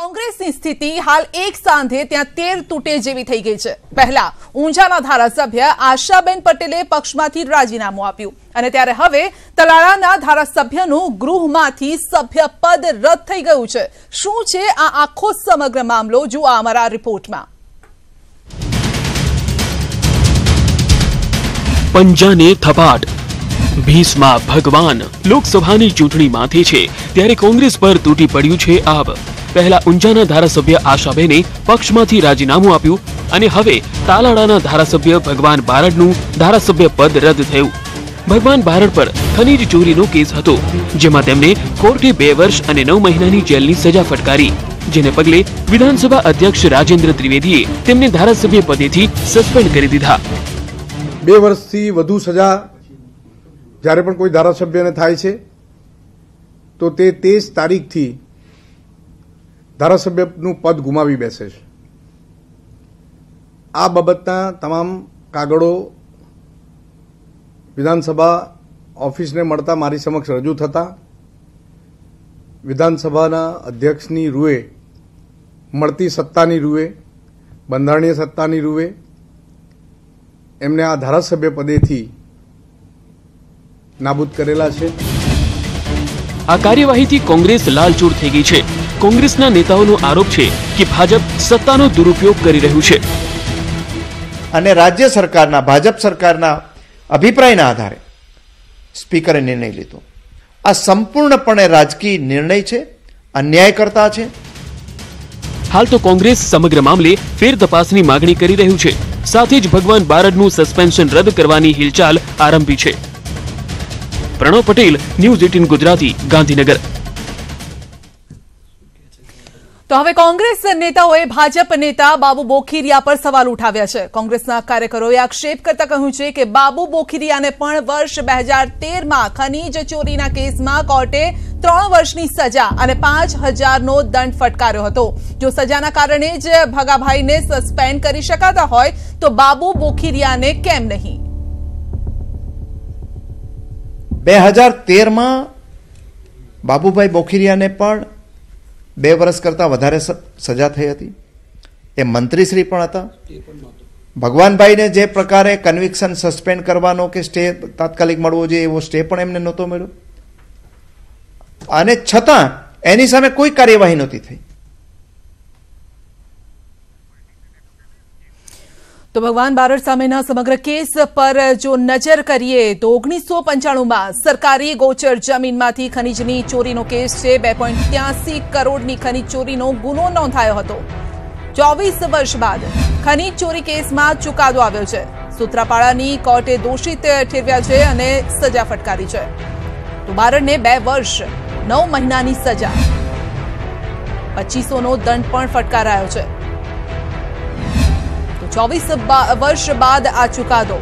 કોંગ્રેસની સ્થિતિ હાલ એક સાંધે ત્યાં તેર તૂટે જેવી થઈ ગઈ છે। પહેલા ઊંઝાના ધારાસભ્ય આશાબેન પટેલે પક્ષમાંથી રાજીનામું આપ્યું અને ત્યારે હવે તલાળાના ધારાસભ્યનું ગૃહમાંથી સભ્યપદ રદ થઈ ગયું છે। શું છે આ આખો સમગ્ર મામલો, જુઓ અમારા રિપોર્ટમાં। પંજાને થપાટ, ભીસમાં ભગવાન। લોકસભાની ચૂંટણી માથે છે ત્યારે કોંગ્રેસ પર તૂટી પડ્યું છે આબ। પહેલા ઊંઝાના ધારાસભ્ય આશાબેને પક્ષમાંથી રાજીનામું આપ્યું અને હવે તાલાળાના ધારાસભ્ય ભગવાન બારડનું ધારાસભ્ય પદ રદ થયું। ભગવાન બારડ પર ખનીજ ચોરીનો કેસ હતો, જેમાં તેમને કોર્ટે 2 વર્ષ અને 9 મહિનાની જેલની સજા ફટકારી, જેને પગલે વિધાનસભા અધ્યક્ષ રાજેન્દ્ર ત્રિવેદીએ તેમને ધારાસભ્ય પદેથી સસ્પેન્ડ કરી દીધા। 2 વર્ષથી વધુ સજા જ્યારે પણ કોઈ ધારાસભ્યને થાય છે તો તે 23 તારીખથી ધારાસભ્યનું પદ ગુમાવી બેસે છે। આ બાબતના તમામ કાગળો વિધાનસભા ઓફિસને મળતા મારી સમક્ષ રજૂ થતા વિધાનસભાના અધ્યક્ષની રૂએ મળતી સત્તાની રૂએ, બંધારણીય સત્તાની રૂએ એમને આ ધારાસભ્ય પદેથી નાબૂદ કરેલા છે। આ કાર્યવાહીથી કોંગ્રેસ લાલચૂર થઈ ગઈ છે। કોંગ્રેસના નેતાઓનો આરોપ છે કે ભાજપ સત્તાનો દુરુપયોગ કરી રહ્યું છે અને રાજ્ય સરકારના ભાજપ સરકારના અભિપ્રાયના આધારે સ્પીકરે નિર્ણય લીધો। આ સંપૂર્ણપણે રાજકીય નિર્ણય છે, અન્યાયકર્તા છે। હાલ તો કોંગ્રેસ સમગ્ર મામલે ફેર તપાસની માંગણી કરી રહ્યું છે, સાથે જ ભગવાન બારડનું સસ્પેન્શન રદ કરવાની હિલચાલ આરંભી છે। પ્રણવ પટેલ, ન્યૂઝ 18 ગુજરાતી, ગાંધીનગર। તો હવે કોંગ્રેસ નેતાઓએ ભાજપ નેતા બાબુ બોખીરિયા પર સવાલ ઉઠાવ્યા છે। કોંગ્રેસના કાર્યકરોએ આક્ષેપ કરતા કહ્યું છે કે બાબુ બોખીરિયાને પણ વર્ષ 2013માં ખનીજ ચોરીના કેસમાં કોર્ટે 3 વર્ષની સજા અને 5000નો દંડ ફટકાર્યો હતો। જો સજાના કારણે જ ભગાભાઈને સસ્પેન્ડ કરી શકાતા હોય તો બાબુ બોખીરિયાને કેમ નહીં? 2013માં બાબુભાઈ બોખીરિયાને પણ 2 વર્ષ કરતાં વધારે સજા થઈ હતી। એ મંત્રીશ્રી પણ હતા। ભગવાનભાઈને જે પ્રકારે કન્વિક્શન સસ્પેન્ડ કરવાનો કે સ્ટે તાત્કાલિક મળવો જોઈએ એવો સ્ટે પણ એમને નહોતો મળ્યો અને છતાં એની સામે કોઈ કાર્યવાહી નહોતી થઈ। તો ભગવાન બારડ સામેના સમગ્ર કેસ પર જો નજર કરીએ તો 1995માં સરકારી ગોચર જમીનમાંથી ખનીજની ચોરીનો કેસ છે। 2.83 કરોડની ખનીજ ચોરીનો ગુનો નોંધાયો હતો। 24 વર્ષ બાદ ખનીજ ચોરી કેસમાં ચુકાદો આવ્યો છે। સૂત્રાપાડાની કોર્ટે દોષિત ઠેરવ્યા છે અને સજા ફટકારી છે। તો બારડને 2 વર્ષ 9 મહિનાની સજા, 2500નો દંડ પણ ફટકારાયો છે। 24 વર્ષ બાદ આ ચુકાદો।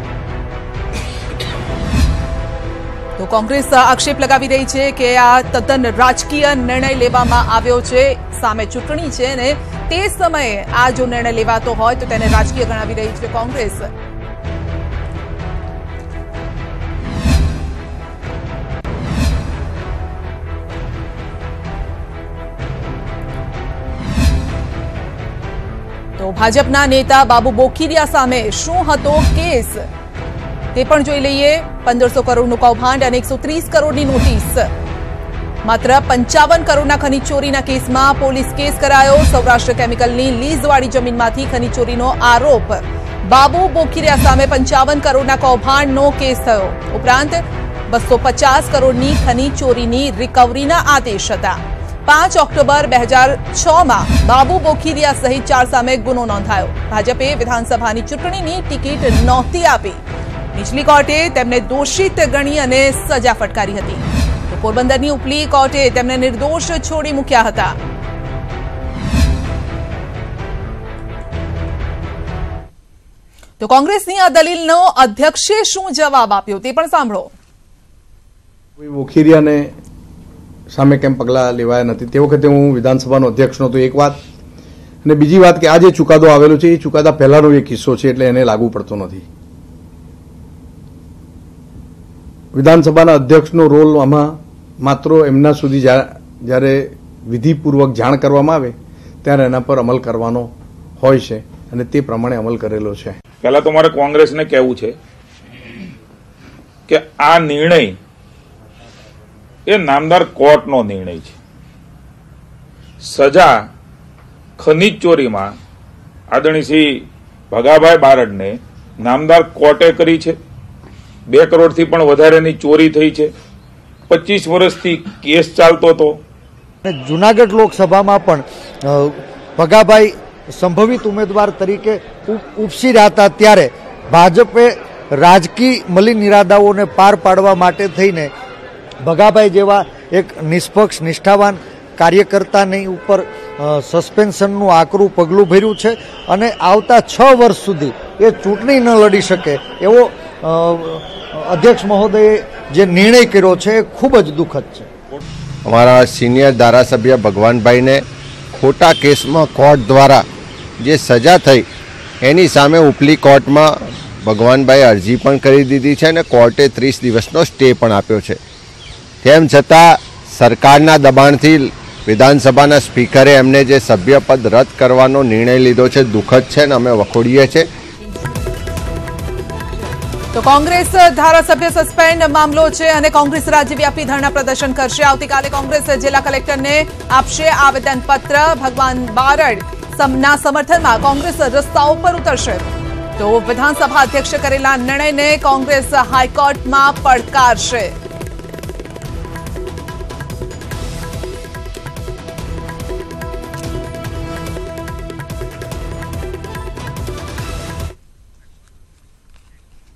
તો કોંગ્રેસ આક્ષેપ લગાવી રહી છે કે આ તદ્દન રાજકીય નિર્ણય લેવામાં આવ્યો છે। સામે ચૂંટણી છે અને તે સમયે આ જો નિર્ણય લેવાતો હોય તો તેને રાજકીય ગણાવી રહી છે કોંગ્રેસ। તો ભાજપના નેતા બાબુ બોખીરિયા સામે શું હતો કેસ તે પણ જોઈ લઈએ। 1500 કરોડનું કૌભાંડ અને 130 કરોડની નોટિસ। માત્ર 55 કરોડના ખનીજ ચોરીના કેસમાં પોલીસ કેસ કરાયો। સૌરાષ્ટ્ર કેમિકલની લીઝવાળી જમીનમાંથી ખનીજ ચોરીનો આરોપ। બાબુ બોખીરિયા સામે 55 કરોડના કૌભાંડનો કેસ થયો। ઉપરાંત 250 કરોડની ખનીજ ચોરીની રિકવરીના આદેશ હતા। 5 ઓક્ટોબર 2006માં બાબુ બોખીરિયા સહિત 4 સામે ગુનો નોંધાયો। ભાજપે વિધાનસભાની ચૂંટણીની ટિકિટ નહોતી આપી। નીચલી કોર્ટે તેમને દોષિત ગણી અને સજા ફટકારી હતી। તો પોરબંદરની ઉપલી કોર્ટે તેમને નિર્દોષ છોડી મૂક્યા હતા। તો કોંગ્રેસની આ દલીલનો અધ્યક્ષે શું જવાબ આપ્યો તે પણ સાંભળો। બોખીરિયાને સામે કેમ પગલાં લેવાયા નથી તે વખતે હું વિધાનસભાનો અધ્યક્ષ નહોતો, એક વાત। અને બીજી વાત કે આ જે ચુકાદો આવેલો છે એ ચુકાદા પહેલાનો એક કિસ્સો છે એટલે એને લાગુ પડતો નથી। વિધાનસભાના અધ્યક્ષનો રોલ આમાં માત્ર એમના સુધી જ્યારે વિધિપૂર્વક જાણ કરવામાં આવે ત્યારે એના પર અમલ કરવાનો હોય છે અને તે પ્રમાણે અમલ કરેલો છે. પહેલા તો મારે કોંગ્રેસને કહેવું છે કે આ નિર્ણય એ નામદાર કોર્ટનો નિર્ણય છે. સજા ખનીજ ચોરીમાં આદરણીય શ્રી ભગાભાઈ બારડને નામદાર કોર્ટે કરી છે. 2 કરોડથી પણ વધારેની ચોરી થઈ છે. 25 વર્ષથી કેસ ચાલતો હતો. જુનાગઢ લોકસભામાં પણ ભગાભાઈ સંભવિત ઉમેદવાર તરીકે ઉપસી રહ્યા હતા ત્યારે ભાજપે રાજકીય મલિન ઇરાદાઓને પાર પાડવા માટે થઈને ભગાભાઈ જેવા એક નિષ્પક્ષ નિષ્ઠાવાન કાર્યકર્તાની ઉપર સસ્પેન્શનનું આકરું પગલું ભર્યું છે અને આવતા 6 વર્ષ સુધી એ ચૂંટણી ન લડી શકે એવો અધ્યક્ષ મહોદયે જે નિર્ણય કર્યો છે એ ખૂબ જ દુઃખદ છે. અમારા સિનિયર ધારાસભ્ય ભગવાનભાઈને ખોટા કેસમાં કોર્ટ દ્વારા જે સજા થઈ એની સામે ઉપલી કોર્ટમાં ભગવાનભાઈ અરજી પણ કરી દીધી છે અને કોર્ટે 30 દિવસનો સ્ટે પણ આપ્યો છે. તેમ છતાં સરકારના દબાણથી વિધાનસભાના સ્પીકરે એમને જે સભ્યપદ રદ કરવાનો નિર્ણય લીધો છે દુઃખદ છે અને અમે વખોડીએ છીએ. તો કોંગ્રેસ ધારાસભ્ય સસ્પેન્ડ મામલો છે અને કોંગ્રેસ રાજ્યવ્યાપી ધરણા પ્રદર્શન કરશે. આવતીકાલે કોંગ્રેસ જિલ્લા કલેક્ટરને આપશે આવેદનપત્ર. ભગવાન બારડના સમર્થનમાં કોંગ્રેસ રસ્તાઓ પર ઉતરશે. તો વિધાનસભા અધ્યક્ષે કરેલા નિર્ણયને કોંગ્રેસ હાઈકોર્ટમાં પડકારશે.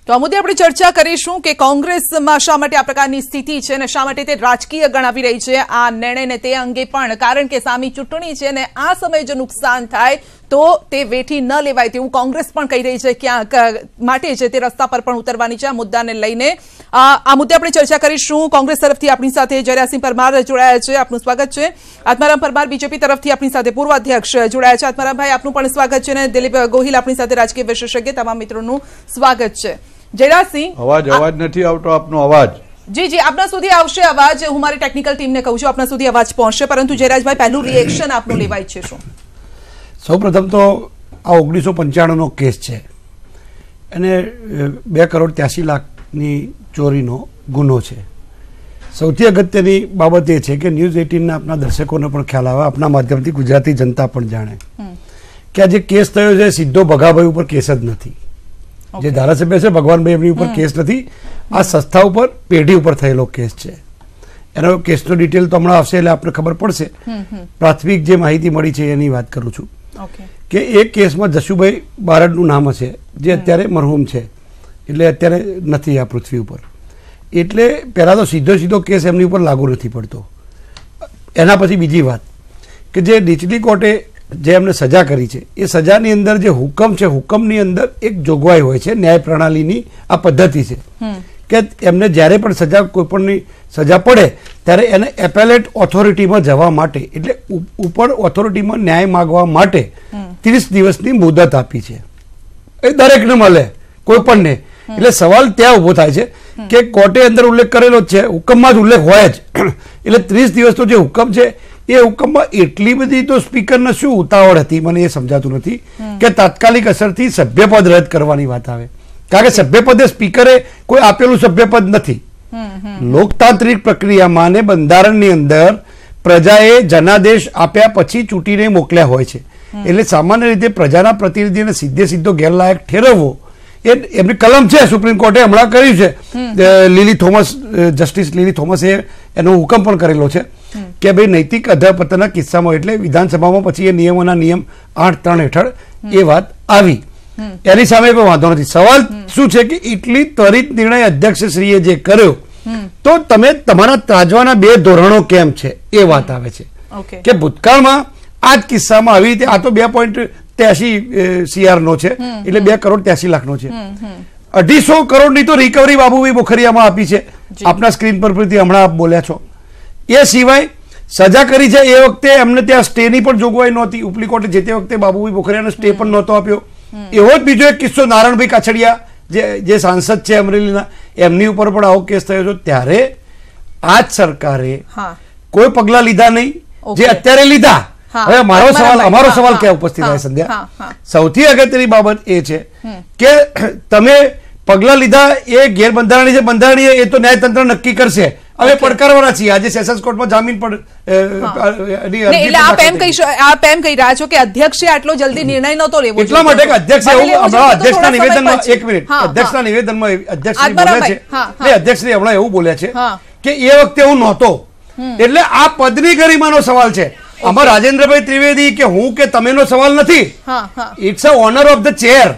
તો આ મુદ્દે આપણે ચર્ચા કરીશું કે કોંગ્રેસમાં શા માટે આ પ્રકારની સ્થિતિ છે અને શા માટે તે રાજકીય ગણાવી રહી છે આ નિર્ણયને તે અંગે પણ. કારણ કે સામી ચૂંટણી છે અને આ સમયે જો નુકસાન થાય તો તે વેઠી ન લેવાય તેવું કોંગ્રેસ પણ કહી રહી છે. ક્યાંક માટે છે તે રસ્તા પર પણ ઉતરવાની છે આ મુદ્દાને લઈને. આ મુદ્દે આપણે ચર્ચા કરીશું. કોંગ્રેસ તરફથી આપણી સાથે જયરાજસિંહ પરમાર જોડાયા છે. આપનું સ્વાગત છે. આત્મારામ પરમાર બીજેપી તરફથી આપણી સાથે પૂર્વ અધ્યક્ષ જોડાયા છે. આત્મારામભાઈ આપનું પણ સ્વાગત છે અને દિલીપ ગોહિલ આપણી સાથે રાજકીય વિશેષજ્ઞ તમામ મિત્રોનું સ્વાગત છે. જયરાજસિંહ, અવાજ નથી આવતો આપનો અવાજ. જી આપના સુધી આવશે અવાજ. હું મારી ટેકનિકલ ટીમને કહું છું આપના સુધી અવાજ પહોંચશે. પરંતુ જયરાજભાઈ પહેલું રિએક્શન આપનું લેવાય છે શું? સૌપ્રથમ તો આ 1995નો કેસ છે અને 2 કરોડ 83 લાખની ચોરીનો ગુનો છે. સૌથી અગત્યની બાબત એ છે કે ન્યૂઝ 18ના આપના દર્શકોને પણ ખ્યાલ આવે, આપના માધ્યમથી ગુજરાતી જનતા પણ જાણે કે આ જે કેસ થયો છે સીધો ભગાભાઈ ઉપર કેસ જ નથી. જે ધારાસભ્ય છે ભગવાનભાઈ એમની ઉપર કેસ નથી. આ સંસ્થા ઉપર પેઢી ઉપર થયેલો કેસ છે. એનો કેસનો ડિટેલ તો હમણાં આવશે એટલે આપણે ખબર પડશે. પ્રાથમિક જે માહિતી મળી છે એની વાત કરું છું કે એ કેસમાં જશુભાઈ બારડનું નામ હશે જે અત્યારે મરહૂમ છે એટલે અત્યારે નથી આ પૃથ્વી ઉપર. એટલે પહેલાં તો સીધો કેસ એમની ઉપર લાગુ નથી પડતો. એના પછી બીજી વાત કે જે નીચલી કોર્ટે જે એમને સજા કરી છે એ સજાની અંદર જે હુકમ છે હુકમની અંદર એક જોગવાઈ હોય છે. ન્યાય પ્રણાલીની આ પદ્ધતિ છે કે એમને જ્યારે પણ સજા કોઈપણની સજા પડે ત્યારે એને એપેલેટ ઓથોરિટીમાં જવા માટે એટલે ઉપર ઓથોરિટીમાં ન્યાય માગવા માટે 30 દિવસની મુદત આપી છે. એ દરેકને મળે કોઈપણને. એટલે સવાલ ત્યાં ઉભો થાય છે કે કોર્ટે અંદર ઉલ્લેખ કરેલો જ છે, હુકમમાં જ ઉલ્લેખ હોય જ. એટલે 30 દિવસનો જે હુકમ છે એ હુકમમાં એટલી બધી તો સ્પીકરને શું ઉતાવળ હતી મને એ સમજાતું નથી કે તાત્કાલિક અસરથી સભ્યપદ રદ કરવાની વાત આવે. કારણ કે સભ્યપદે સ્પીકરે કોઈ આપેલું સભ્યપદ નથી. લોકતાંત્રિક પ્રક્રિયામાં ને બંધારણની અંદર પ્રજાએ જનાદેશ આપ્યા પછી ચૂંટીને મોકલ્યા હોય છે. એટલે સામાન્ય રીતે પ્રજાના પ્રતિનિધિને સીધો ગેરલાયક ઠેરવવો એ એમની કલમ છે. સુપ્રીમ કોર્ટે હમણાં કર્યું છે. લીલી થોમસ, જસ્ટિસ લીલી થોમસે એનો હુકમ પણ કરેલો છે કે ભાઈ નૈતિક અધપતનના કિસ્સામાં એટલે વિધાનસભામાં પછી એ નિયમોના નિયમ 8(3) હેઠળ એ વાત આવી. એની સામે કોઈ વાંધો નથી. સવાલ શું છે કે એટલી ત્વરિત નિર્ણય અધ્યક્ષશ્રીએ જે કર્યો તો તમે તમારા ત્રાજવાના 2 ધોરણો કેમ છે એ વાત આવે છે કે ભૂતકાળમાં આ જ કિસ્સામાં આવી રીતે આ તો 2.83 CR નો છે એટલે 2 કરોડ 83 લાખનો છે. 250 કરોડની તો રિકવરી બાબુભાઈ બોખરિયામાં આપી છે. આપના સ્ક્રીન પર હમણાં આપ બોલ્યા છો. એ સિવાય સજા કરી છે એ વખતે એમને ત્યાં સ્ટેની પણ જોગવાઈ નહોતી. ઉપલી કોર્ટે જે તે વખતે બાબુભાઈ બોખરિયાને સ્ટે પણ નહોતો આપ્યો. એવો જ બીજો એક કિસ્સો નારણભાઈ કાછડિયા જે સાંસદ છે અમરેલીના એમની ઉપર પણ આવો કેસ થયો છે. ત્યારે આ જ સરકારે કોઈ પગલાં લીધા નહીં. જે અત્યારે લીધા હવે અમારો સવાલ ક્યાં ઉપસ્થિત થાય સંધ્યા? સૌથી અગત્યની બાબત એ છે કે તમે પગલા લીધા એ ગેરબંધારણીય છે, બંધારણીય એ તો ન્યાયતંત્ર નક્કી કરશે. હવે પડકારવાના છીએ. આજે સેશન્સ કોર્ટમાં જામીન પણ એટલે આપ એમ કહી રહ્યા છો કે અધ્યક્ષે આટલો જલ્દી નિર્ણય નહોતો લેવો એટલા માટે કે અધ્યક્ષના નિવેદનમાં એક મિનિટ અધ્યક્ષના નિવેદનમાં અધ્યક્ષશ્રી બોલ્યા છે, અધ્યક્ષશ્રી હમણાં એવું બોલ્યા છે કે એ વખતે હું નહોતો, એટલે આ પદની ગરિમાનો સવાલ છે. આમાં રાજેન્દ્રભાઈ ત્રિવેદી કે હું કે તમેનો સવાલ નથી. It's a honour of the chair.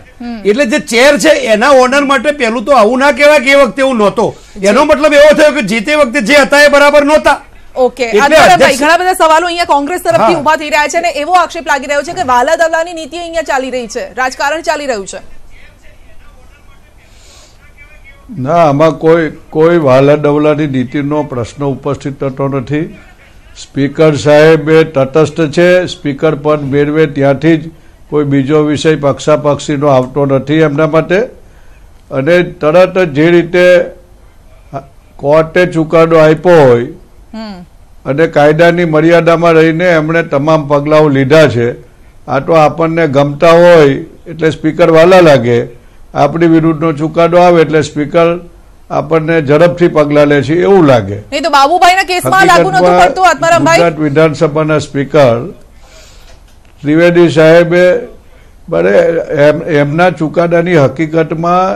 એટલે જે ચેર છે એના ઓનર માટે પેલું તો આવું ના કહેવાય કે એ વખતે હું નહોતો. એનો મતલબ એવો થયો કે જે તે વખતે જે હતા એ બરાબર નહોતા. ઓકે, ઘણા બધા સવાલો અહીંયા કોંગ્રેસ તરફથી ઉભા થઈ રહ્યા છે અને એવો આક્ષેપ લાગી રહ્યો છે કે વાલા દવલાની નીતિ અહીંયા ચાલી રહી છે, રાજકારણ ચાલી રહ્યું છે. ના, આમાં કોઈ વાલા ડવલાની નીતિનો પ્રશ્ન ઉપસ્થિત થતો નથી. સ્પીકર સાહેબ એ તટસ્થ છે. સ્પીકર પદ મેળવે ત્યાંથી જ કોઈ બીજો વિષય પક્ષાપક્ષીનો આવતો નથી એમના માટે. અને તરત જ જે રીતે કોર્ટે ચુકાદો આપ્યો હોય અને કાયદાની મર્યાદામાં રહીને એમણે તમામ પગલાઓ લીધા છે. આ તો આપણને ગમતા હોય એટલે સ્પીકર વાલા લાગે, આપણી વિરુદ્ધનો ચુકાદો આવે એટલે સ્પીકર આપણને ઝડપથી પગલા લે છે એવું લાગે. નહીં તો બાબુભાઈના કેસમાં લાગુ નહોતું પડતું આત્મારામભાઈ. ગુજરાત વિધાનસભાના સ્પીકર ત્રિવેદી સાહેબે એમના ચુકાદાની હકીકતમાં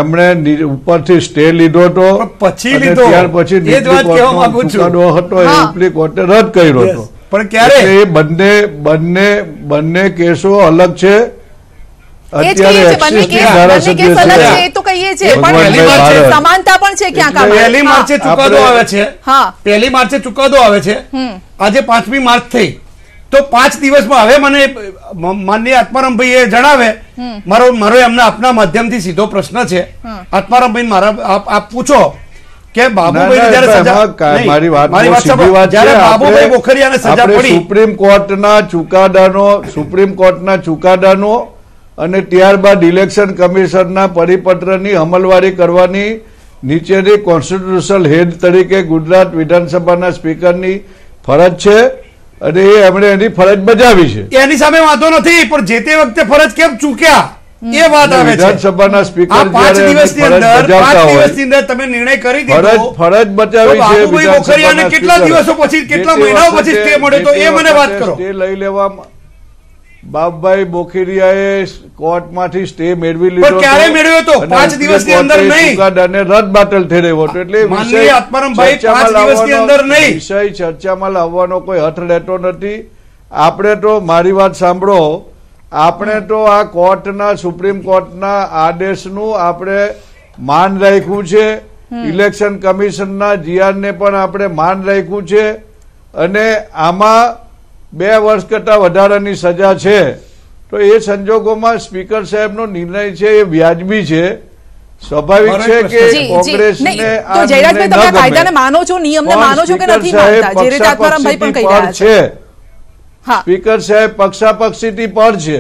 એમણે ઉપરથી સ્ટે લીધો હતો, પછી ત્યાર પછી ચુકાદો હતો એ ઉપલી કોર્ટે રદ કર્યો હતો. પણ ક્યારે એ બંને કેસો અલગ છે. સમાનતા પણ છે ક્યાંક. પહેલી માર્ચે ચુકાદો આવે છે. પહેલી માર્ચે ચુકાદો આવે છે. આજે 5મી માર્ચ થઈ તો 5 દિવસમાં હવે મને માનનીય આત્મારામભાઈ એ જણાવે. મારો એમના આપના માધ્યમથી સીધો પ્રશ્ન છે આત્મારામભાઈ, મારા આપ પૂછો કે બાબુભાઈ મારી વાત જ્યારે બાબુભાઈ બોખરિયાને સજા પડી સુપ્રીમ કોર્ટના ચુકાદાનો અને ત્યારબાદ ઇલેક્શન કમિશનના પરિપત્રની અમલવારી કરવાની નીચેની કોન્સ્ટિટ્યુશનલ હેડ તરીકે ગુજરાત વિધાનસભાના સ્પીકરની ફરજ છે અને એમણે એની ફરજ બજાવી છે. એની સામે વાંધો નથી, પણ જે તે વખતે ફરજ કેમ ચૂક્યા એ વાત આવે છે. વિધાનસભાના સ્પીકર 5 દિવસની અંદર તમે નિર્ણય કરી દીધો, ફરજ બચાવી છે. બાબુભાઈ બોખરિયાને કેટલા દિવસો પછી, કેટલા મહિનાઓ પછી સ્ટે મળ્યો તો એ મને વાત કરો. સ્ટે લઈ લેવામાં બાબુભાઈ બોખરિયાએ કોર્ટમાંથી સ્ટે મેળવી લીધો. ક્યારે મેળવ્યો હતો? 5 દિવસની અંદર નહીં. ચુકાદાને રદ બાતલ થઈ રહ્યો હતો. એટલે માનનીય આત્મારામભાઈ 5 દિવસની અંદર નહીં. વિષય ચર્ચામાં લાવવાનો કોઈ હથ રહેતો નથી. આપણે તો મારી વાત સાંભળો, આપણે તો આ કોર્ટના સુપ્રીમ કોર્ટના આદેશનું આપણે માન રાખ્યું છે. ઇલેક્શન કમિશનના જીઆરને પણ આપણે માન રાખ્યું છે અને આમાં 2 વર્ષ કરતા વધારાની સજા છે. તો એ સંજોગોમાં સ્પીકર સાહેબનો નિર્ણય છે એ વ્યાજબી છે. સ્વાભાવિક છે કે કોંગ્રેસને કાયદાને માનો છો, નિયમને માનો છો કે નથી માનતા? જે રીતે આત્મારામભાઈ પણ કહી રહ્યા છે. સ્પીકર સાહેબ પક્ષાપક્ષીથી પર છે.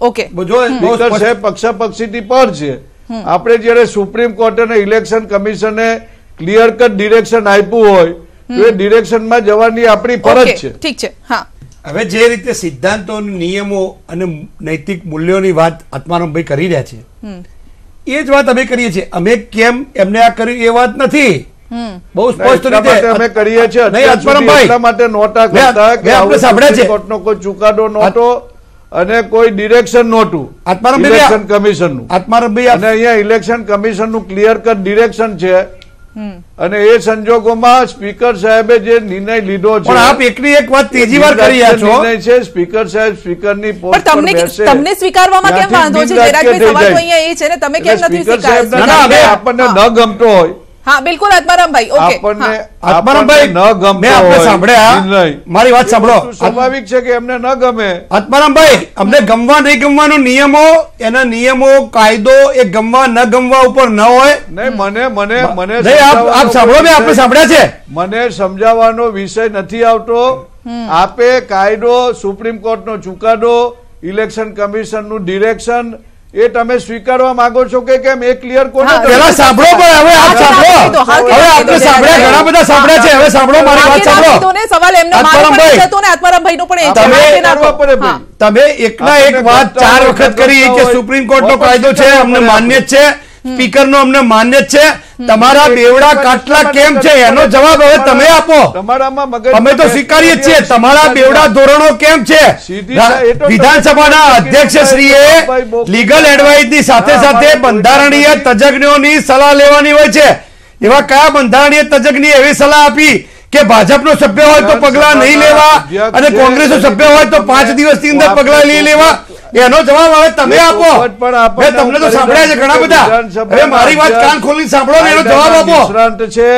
ઓકે, સ્પીકર સાહેબ પક્ષાપક્ષીથી પર છે. આપણે જયારે સુપ્રીમ કોર્ટ અને ઇલેક્શન કમિશને ક્લિયર કટ ડિરેક્શન આપ્યું હોય તો એ ડિરેક્શનમાં જવાની આપણી ફરજ છે. ઠીક છે. હા, હવે જે રીતે સિદ્ધાંતો, નિયમો અને નૈતિક મૂલ્યોની વાત આત્મારામભાઈ કરી રહ્યા છે એ જ વાત અમે કરીએ છીએ. અમે કેમ એમને આ કર્યું એ વાત નથી, બહુ સ્પષ્ટ રીતે અમે કરીએ છીએ. એટલા માટે નોટા કરતા કે સુપ્રીમ કોર્ટનો કોઈ ચુકાદો નહોતો અને કોઈ ડિરેક્શન નહોતું ઇલેક્શન કમિશનનું. આત્મારામભાઈ અને અહીંયા ઇલેક્શન કમિશનનું ક્લિયર કટ ડિરેક્શન છે અને એ સંજોગોમાં સ્પીકર સાહેબે જે નિર્ણય લીધો છે. પણ આપ એકની એક વાત ત્રીજી વાર કરી રહ્યા છો. નિર્ણય છે સ્પીકર સાહેબ સ્પીકરની પોસ્ટ પર બેસે. તમને સ્વીકારવામાં કેમ વાંધો છે? જયરાજભાઈ, સવાલ તો અહીંયા એ છે ને, તમે કેમ નથી સ્વીકારતા? આપણને ન ગમતો હોય. હા, બિલકુલ આત્મારામભાઈ. ઓકે, આત્મારામભાઈ ન ગમતો આપણે સાંભળ્યા, મારી વાત સાંભળો. સ્વાભાવિક છે કે એમને ન ગમે. આત્મારામભાઈ, અમને ગમવા નહીં ગમવાનો નિયમો, એના નિયમો, કાયદો એ ગમવા ન ગમવા ઉપર ન હોય. નહીં, મને આપ સાંભળો, મેં આપણે સાંભળ્યા છે. મને સમજાવવાનો વિષય નથી આવતો. આપે કાયદો, સુપ્રીમ કોર્ટનો ચુકાદો, ઇલેક્શન કમિશનનું ડિરેક્શન એ તમે સ્વીકારવા માંગો છો કે કેમ? એ ક્લિયર કોને? પેલા સાંભળો, પણ હવે આપ સાંભળો. હવે આપણે સાંભળ્યા, ઘણા બધા સાંભળ્યા છે. હવે સાંભળો, મારી વાત સાંભળો. સવાલ એમને આત્મારામભાઈનો પણ તમે એકના એક વાત 4 વખત કરી કે સુપ્રીમ કોર્ટનો કાયદો છે, અમને માન્ય છે, સ્પીકરનો અમને માન્ય છે. તમારા બેવડા કાટલા કેમ છે એનો જવાબ હવે તમે આપો. અમે તો સ્વીકારીએ છીએ. તમારા બેવડા ધોરણો કેમ છે? વિધાનસભાના અધ્યક્ષશ્રીએ લીગલ એડવાઇસની સાથે સાથે બંધારણીય તજજ્ઞોની સલાહ લેવાની હોય છે. એવા કયા બંધારણીય તજજ્ઞે એવી સલાહ આપી કે ભાજપનો સભ્ય હોય તો પગલા નહીં લેવા અને કોંગ્રેસનો સભ્ય હોય તો 5 દિવસની અંદર પગલા લઈ લેવા? એનો જવાબ હવે તમે આપો. મેં તમને તો સાંભળ્યા છે ઘણા બધા. હવે મારી વાત કાન ખોલીને સાંભળો ને એનો જવાબ આપો. નિષ્ણાંત છે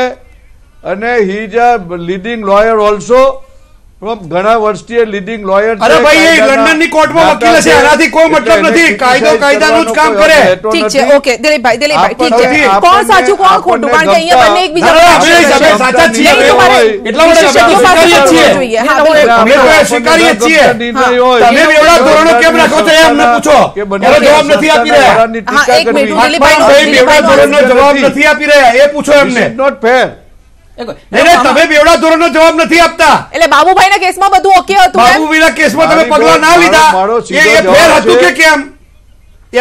અને he is a leading lawyer also from ઘણા વર્ષથી લીડિંગ લોયર. અરે ભાઈ, એ લંડનની કોર્ટમાં વકીલ છે, એનાથી કોઈ મતલબ નથી. કાયદો કાયદાનું જ કામ કરે. ઠીક છે, ઓકે દિલીપભાઈ, ઠીક છે. કોણ સાચું કોણ ખોટું? કારણ કે અહીંયા બંને એકબીજા સાચા છીએ. એટલા માટે સ્વીકારીએ છીએ. અમે તો સ્વીકારીએ છીએ. તમે એવડા ધોરણો કેમ રાખો છો એ અમને પૂછો. એનો જવાબ નથી આપી રહ્યા. હા, એક મિનિટ, દિલીપભાઈ એવડા ધોરણનો જવાબ નથી આપી રહ્યા, એ પૂછો એમને. Not fair. તમે બેવડા ધોરણનો જવાબ નથી આપતા. એટલે બાબુભાઈના કેસમાં બધું ઓકે હતું? બાબુભાઈના કેસમાં તમે પગલા ના લીધા એ ફેર હતું કે કેમ?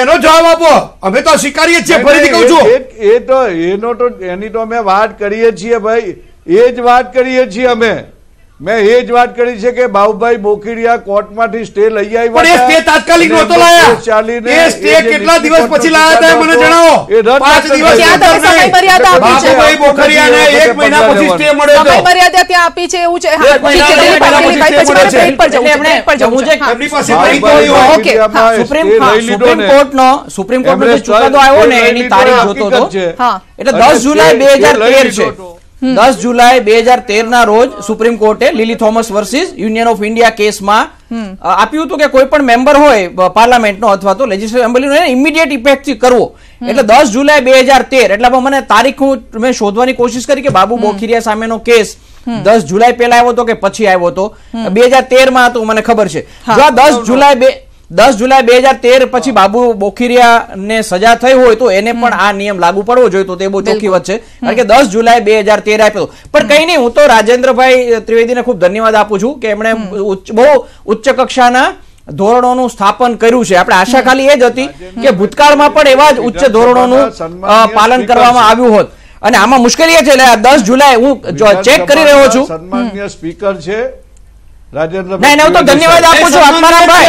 એનો જવાબ આપો. અમે તો સ્વીકારીએ છીએ. ફરીથી કહું છું, એની તો અમે વાત કરીએ છીએ ભાઈ. એ જ વાત કરીએ છીએ અમે. મેં એ જ વાત કરી છે કે બાબુભાઈ બોખીરિયા કોર્ટમાંથી સ્ટે લઈ આવ્યા. પણ એ સ્ટે તાત્કાલિક નહોતો લાયા. એ સ્ટે કેટલા દિવસ પછી લાયા હતા મને જણાવો. 5 દિવસ. બાબુભાઈ બોખીરિયાને 1 મહિના પછી સ્ટે મળ્યો હતો. સમય મર્યાદા ત્યાં આપી છે એવું છે. સુપ્રીમ કોર્ટનો જે ચુકાદો આવ્યો ને એની તારીખ જોતો હતો. એટલે 10 જુલાઈ 2013 છે. 10 જુલાઈ 2013 ના રોજ સુપ્રીમ કોર્ટે Lily Thomas versus union of India કેસમાં આપ્યું હતું કે કોઈ પણ મેમ્બર હોય પાર્લામેન્ટનો અથવા તો લેજિસ્લેટિવ એસેમ્બલીનો એને ઇમિડિયેટ ઇફેક્ટથી કરવો. એટલે 10 જુલાઈ 2013 એટલે મને તારીખ મેં શોધવાની કોશિશ કરી કે બાબુ બોખીરિયા સામેનો કેસ 10 જુલાઈ પહેલા આવ્યો હતો કે પછી આવ્યો હતો. 2013 માં હતો મને ખબર છે. જો આ 10 જુલાઈ 2013 પછી બાબુ બોખીરિયા ને સજા થઈ હોય તો એને પણ આ નિયમ લાગુ પડવો જોઈએ. તો તે બહુ ચોખ્ખી વાત છે. કારણ કે 10 જુલાઈ 2013 આપ્યો. પણ કઈ નહીં, હું તો રાજેન્દ્રભાઈ ત્રિવેદીને ખૂબ ધન્યવાદ આપું છું કે એમણે બહુ ઉચ્ચ કક્ષાના ધોરણોનું સ્થાપન કર્યું છે. આપણે આશા ખાલી એ જ હતી કે ભૂતકાળમાં પણ એવા જ ઉચ્ચ ધોરણોનું પાલન કરવામાં આવ્યું હોત. અને આમાં મુશ્કેલી એ છે, 10 જુલાઈ હું ચેક કરી રહ્યો છું. સન્માનનીય સ્પીકર છે રાજેન્દ્રભાઈ. હું તો ધન્યવાદ આપું છું આત્મારામભાઈ.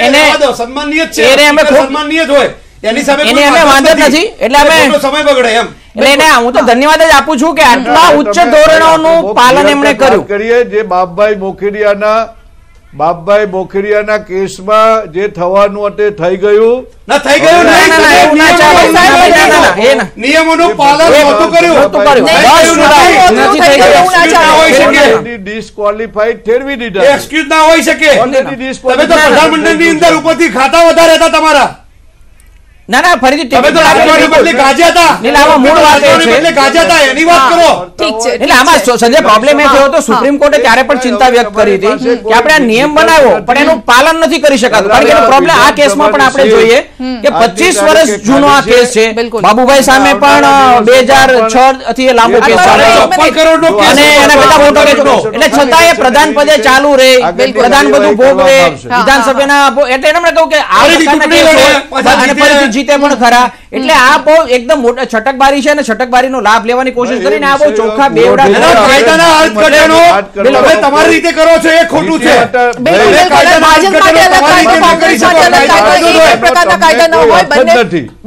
એને અમે સન્માનીય જ હોય એની સામે એને અમે વાંધો નથી. એટલે અમે સમય બગડે એમ. એટલે હું તો ધન્યવાદ જ આપું છું કે આટલા ઉચ્ચ ધોરણોનું પાલન એમણે કર્યું. કરીએ જે બાબુભાઈ બોખીરિયાના કેસમાં જે થવાનું હતું થઈ ગયું. નિયમોનું પાલન નહોતું કર્યું. ડિસ્ક્વોલિફાઈડ ઠેરવી દીધા. એક્સક્યુઝ ના હોઈ શકે. તમે તો પ્રધાનમંત્રીની અંદર ઉપરથી ખાતા વધારે હતા તમારા. ના ના, ફરીથી તમે તો રાજકારણી બદલે ગાજ્યા હતા. એટલે આમાં મૂળ વાત એ છે બદલે ગાજ્યા હતા એની વાત કરો. ઠીક છે. એટલે આમાં સંજય પ્રોબ્લેમ એ થયો તો સુપ્રીમ કોર્ટે ત્યારે પણ ચિંતા વ્યક્ત કરી હતી કે આપણે આ નિયમ બનાવ્યો પણ એનું પાલન નથી કરી શકાતું. કારણ કે એનો પ્રોબ્લેમ આ કેસમાં પણ આપણે જોઈએ કે 25 વર્ષ જૂનો આ કેસ છે. બાબુભાઈ સામે પણ 2006 થી લાંબો કેસ ચાલે છે અને એના કરતા મોટો કેસ. એટલે છતાં એ પ્રધાન પદે ચાલુ રહે, પ્રધાન બધું ભોગવે વિધાનસભાના. એટલે એમને કહું કે આ અને ફરીથી જીતે પણ ખરા. એટલે આ બહુ એકદમ મોટા છટકબારી છે અને છટકબારીનો લાભ લેવાની કોશિશ કરીને આ બહુ ચોખ્ખા બેવડા કાયદાના અર્થઘટનો તમે તમારી રીતે કરો છો એ ખોટું છે.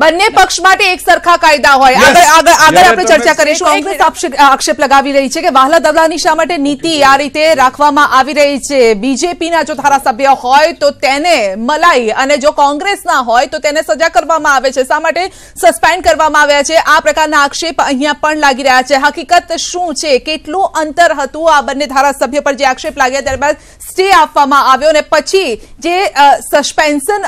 બંને પક્ષ માટે એક સરખા કાયદા હોય. આગળ આપણે ચર્ચા કરીશું. કોંગ્રેસ આક્ષેપ લગાવી રહી છે કે વાહલા દવલાની શા માટે નીતિ આ રીતે રાખવામાં આવી રહી છે. બીજેપીના જો ધારાસભ્ય હોય તો તેને મલાઈ અને જો કોંગ્રેસના હોય તો તેને સજા કરવામાં આવે છે. શા માટે સસ્પેન્ડ કરવામાં આવ્યા છે? આ પ્રકારના આક્ષેપ અહીંયા પણ લાગી રહ્યા છે. હકીકત શું છે? કેટલું અંતર હતું આ બંને ધારાસભ્ય પર જે આક્ષેપ લાગ્યા ત્યારબાદ સ્ટે આપવામાં આવ્યો અને પછી જે સસ્પેન્શન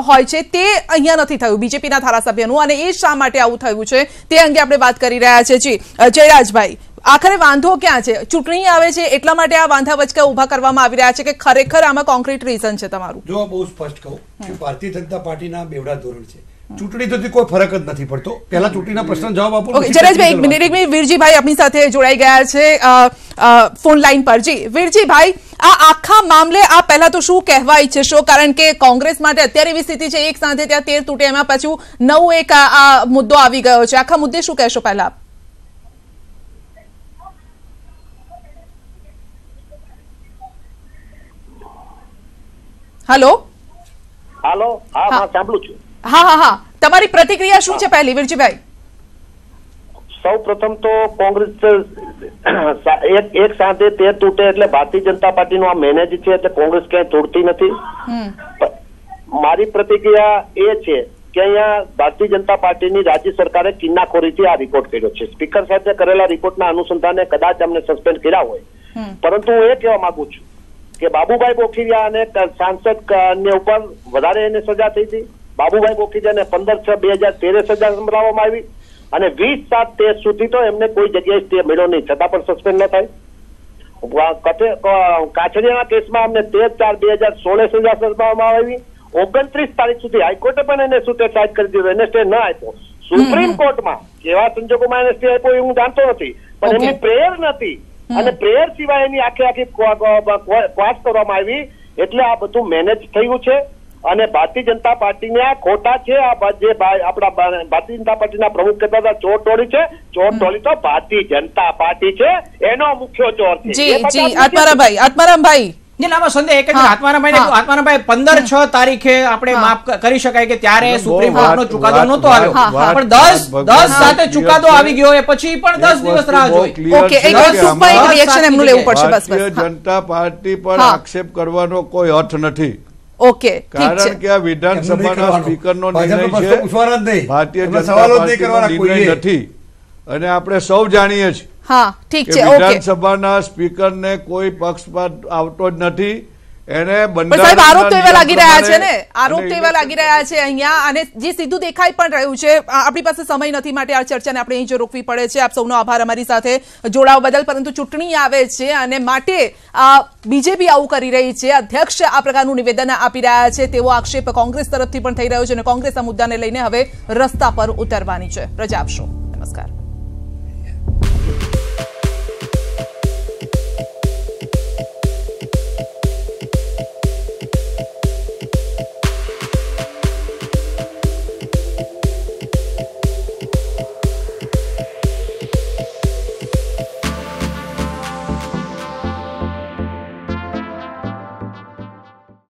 હોય છે તે અહીંયા નથી થયું બીજેપીના ધારાસભ્યનું અને એ શા માટે આવું થયું છે તે અંગે આપણે વાત કરી રહ્યા છે. જી જયરાજભાઈ, આખરે વાંધો ક્યાં છે? ચૂંટણી આવે છે એટલા માટે આ વાંધા વચકા ઉભા કરવામાં આવી રહ્યા છે કે ખરેખર આમાં કોન્ક્રીટ રીઝન છે તમારું? જો બહુ સ્પષ્ટ કહું કે ભારતીય જનતા પાર્ટીના બેવડા ધોરણ છે. ચૂંટણી તો કોઈ ફરક જ નથી પડતો. પહેલા ચૂંટણીના પ્રશ્ન જવાબ આપો. જરેશભાઈ એક મિનિટ વીરજીભાઈ આપણી સાથે જોડાઈ ગયા છે ફોન લાઈન પર. જી વીરજીભાઈ, આ આખા મામલે આ પહેલા તો શું કહેવા ઈચ્છશો? કારણ કે કોંગ્રેસ માટે અત્યારે એવી સ્થિતિ છે એક સાથે ત્યાં 13 તૂટે, એમાં પાછું નવું એક આ મુદ્દો આવી ગયો છે. આખા મુદ્દે શું કહેશો પહેલા? હેલો હાલો, હા સાંભળું છું. હા, તમારી પ્રતિક્રિયા શું છે પહેલી, વીરજીભાઈ? સૌ પ્રથમ તો કોંગ્રેસ એક સાથે 13 તૂટે એટલે ભારતીય જનતા પાર્ટીનું આ મેનેજ છે, એટલે કોંગ્રેસ ક્યાંય તોડતી નથી. મારી પ્રતિક્રિયા એ છે કે અહીંયા ભારતીય જનતા પાર્ટીની રાજ્ય સરકારે કિન્નાખોરીથી આ રિપોર્ટ કર્યો છે. સ્પીકર સાથે કરેલા રિપોર્ટના અનુસંધાને કદાચ અમને સસ્પેન્ડ કર્યા હોય, પરંતુ હું એ કહેવા માંગુ છું કે બાબુભાઈ બોખીરિયા અને સાંસદ ને ઉપર વધારે એને સજા થઈ હતી. બાબુભાઈ બોખીરિયાને 15/6/2013 સજા સંભળાવવામાં આવી અને 20/7/13 સુધી તો એમને કોઈ જગ્યાએ સ્ટે મળ્યો નહીં, છતાં પણ સસ્પેન્ડ ન થાય. કાછડિયાના કેસમાં અમને 13/4/2016 સજા સંભળાવવામાં આવી. 29 તારીખ સુધી હાઈકોર્ટે પણ એને છૂટે સાઈડ કરી દીધો, એને સ્ટે ન આપ્યો. સુપ્રીમ કોર્ટમાં કેવા સંજોગોમાં એને સ્ટે આપ્યો હું જાણતો નથી, પણ એમની પ્રેયર નથી અને પ્રેયર સિવાય એની આખી ક્વાસ કરવામાં આવી. એટલે આ બધું મેનેજ થયું છે અને ભારતીય જનતા પાર્ટીને આ ખોટા છે. આ જે આપણા ભારતીય જનતા પાર્ટીના પ્રમુખ કહેતા હતા ચોર ટોળી છે, ચોર ટોળી તો ભારતીય જનતા પાર્ટી છે, એનો મુખ્ય ચોર છે. જી આત્મારામભાઈ સંદેહ એક જ આત્મારામભાઈ 15/6 તારીખે આપણે માફ કરી શકાય કે ત્યારે સુપ્રીમ કોર્ટનો ચુકાદો નહોતો આવ્યો, પણ 10 સાથે ચુકાદો આવી ગયો એ પછી પણ 10 દિવસ રાહ જોઈ. ઓકે, એક સુપર રિએક્શન એમનું લેવું પડશે. બસ ભારતીય જનતા પાર્ટી પર આક્ષેપ કરવાનો કોઈ અર્થ નથી. ઓકે, કારણ કે આ વિધાનસભાના સ્પીકરનો નિર્ણય છે, ભારતીય જનતા પાર્ટીનો નિર્ણય નથી અને આપણે સૌ જાણીએ છીએ. હા, ઠીક છે. વિધાનસભાના સ્પીકરને કોઈ પક્ષપાત આવતો જ નથી. એને આરોપ તો એવા લાગી રહ્યા છે ને, આરોપ તો એવા લાગી રહ્યા છે અહીંયા, અને જે સીધું દેખાઈ પણ રહ્યું છે. આપણી પાસે સમય નથી માટે આ ચર્ચાને આપણે અહીં રોકવી પડે છે. આપ સૌનો આભાર અમારી સાથે જોડાવા બદલ. પરંતુ ચૂંટણી આવે છે અને માટે બીજેપી આવું કરી રહી છે, અધ્યક્ષ આ પ્રકારનું નિવેદન આપી રહ્યા છે તેવો આક્ષેપ કોંગ્રેસ તરફથી પણ થઈ રહ્યો છે અને કોંગ્રેસ આ મુદ્દાને લઈને હવે રસ્તા પર ઉતરવાની છે. રજા આપશો. નમસ્કાર.